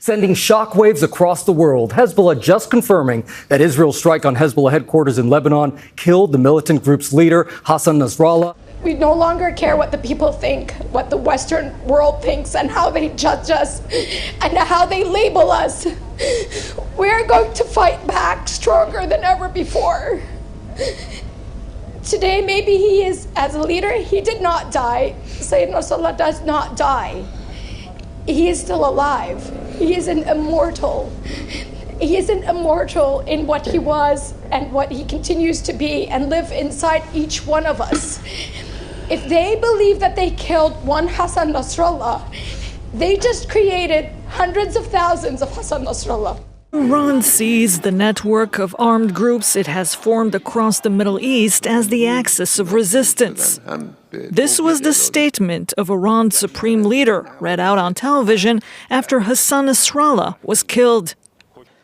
Sending shockwaves across the world, Hezbollah just confirming that Israel's strike on Hezbollah headquarters in Lebanon killed the militant group's leader, Hassan Nasrallah. We no longer care what the people think, what the Western world thinks, and how they judge us, and how they label us. We're going to fight back stronger than ever before. Today, maybe he is, as a leader, he did not die. Sayyid Nasrallah does not die. He is still alive. He is an immortal. He is an immortal in what he was and what he continues to be and live inside each one of us. If they believe that they killed one Hassan Nasrallah, they just created hundreds of thousands of Hassan Nasrallah. Iran sees the network of armed groups it has formed across the Middle East as the axis of resistance. This was the statement of Iran's supreme leader, read out on television after Hassan Nasrallah was killed.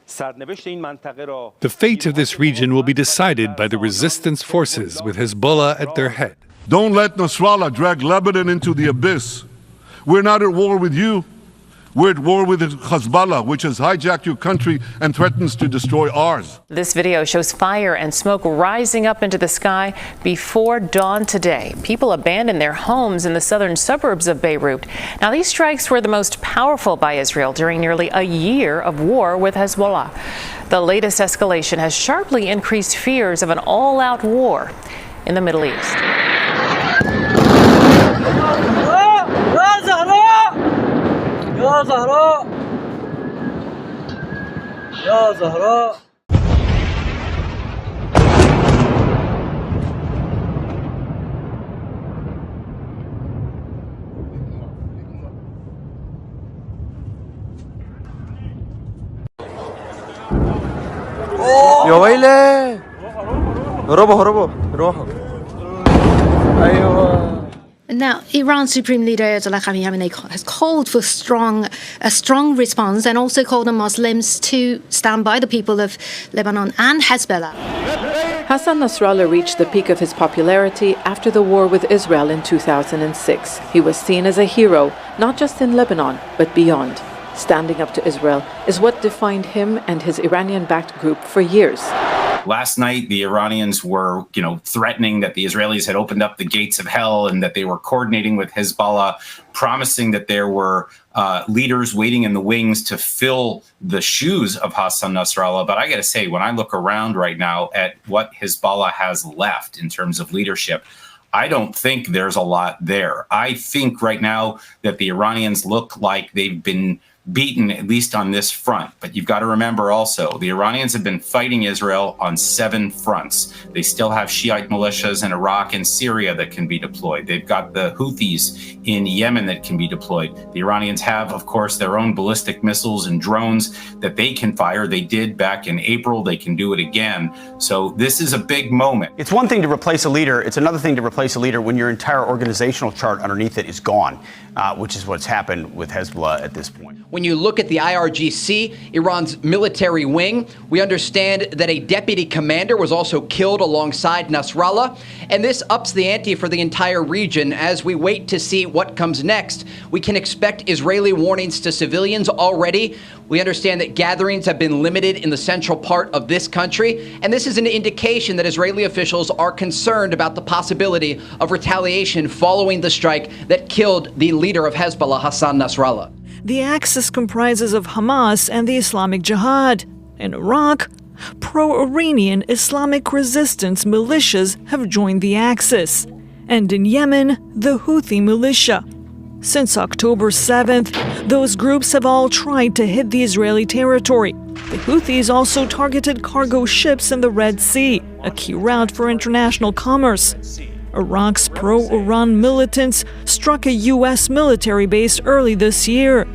The fate of this region will be decided by the resistance forces with Hezbollah at their head. Don't let Nasrallah drag Lebanon into the abyss. We're not at war with you. We're at war with Hezbollah, which has hijacked your country and threatens to destroy ours. This video shows fire and smoke rising up into the sky before dawn today. People abandoned their homes in the southern suburbs of Beirut. Now, these strikes were the most powerful by Israel during nearly a year of war with Hezbollah. The latest escalation has sharply increased fears of an all-out war in the Middle East. Ya Zahra! Ya Zahra! يا ويلي هربوا أيوة. Now, Iran's Supreme Leader Ayatollah Khamenei has called for a strong response and also called on Muslims to stand by the people of Lebanon and Hezbollah. Hassan Nasrallah reached the peak of his popularity after the war with Israel in 2006. He was seen as a hero, not just in Lebanon, but beyond. Standing up to Israel is what defined him and his Iranian-backed group for years. Last night, the Iranians were, threatening that the Israelis had opened up the gates of hell and that they were coordinating with Hezbollah, promising that there were leaders waiting in the wings to fill the shoes of Hassan Nasrallah. But I got to say, when I look around right now at what Hezbollah has left in terms of leadership, I don't think there's a lot there. I think right now that the Iranians look like they've been beaten, at least on this front. But you've got to remember also, the Iranians have been fighting Israel on 7 fronts. They still have Shiite militias in Iraq and Syria that can be deployed. They've got the Houthis in Yemen that can be deployed. The Iranians have, of course, their own ballistic missiles and drones that they can fire. They did back in April. They can do it again. So this is a big moment. It's one thing to replace a leader. It's another thing to replace a leader when your entire organizational chart underneath it is gone, which is what's happened with Hezbollah at this point. When you look at the IRGC, Iran's military wing, we understand that a deputy commander was also killed alongside Nasrallah, and this ups the ante for the entire region. As we wait to see what comes next, we can expect Israeli warnings to civilians already. We understand that gatherings have been limited in the central part of this country, and this is an indication that Israeli officials are concerned about the possibility of retaliation following the strike that killed the leader of Hezbollah, Hassan Nasrallah. The axis comprises of Hamas and the Islamic Jihad. In Iraq, pro-Iranian Islamic resistance militias have joined the axis. And in Yemen, the Houthi militia. Since October 7th, those groups have all tried to hit the Israeli territory. The Houthis also targeted cargo ships in the Red Sea, a key route for international commerce. Iraq's pro-Iran militants struck a U.S. military base early this year.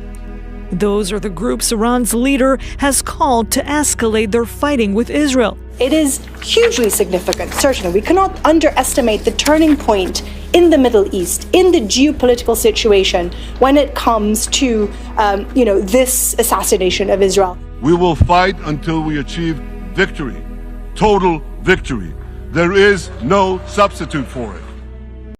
Those are the groups Iran's leader has called to escalate their fighting with Israel. It is hugely significant, certainly. We cannot underestimate the turning point in the Middle East, in the geopolitical situation, when it comes to, this assassination of Israel. We will fight until we achieve victory, total victory. There is no substitute for it.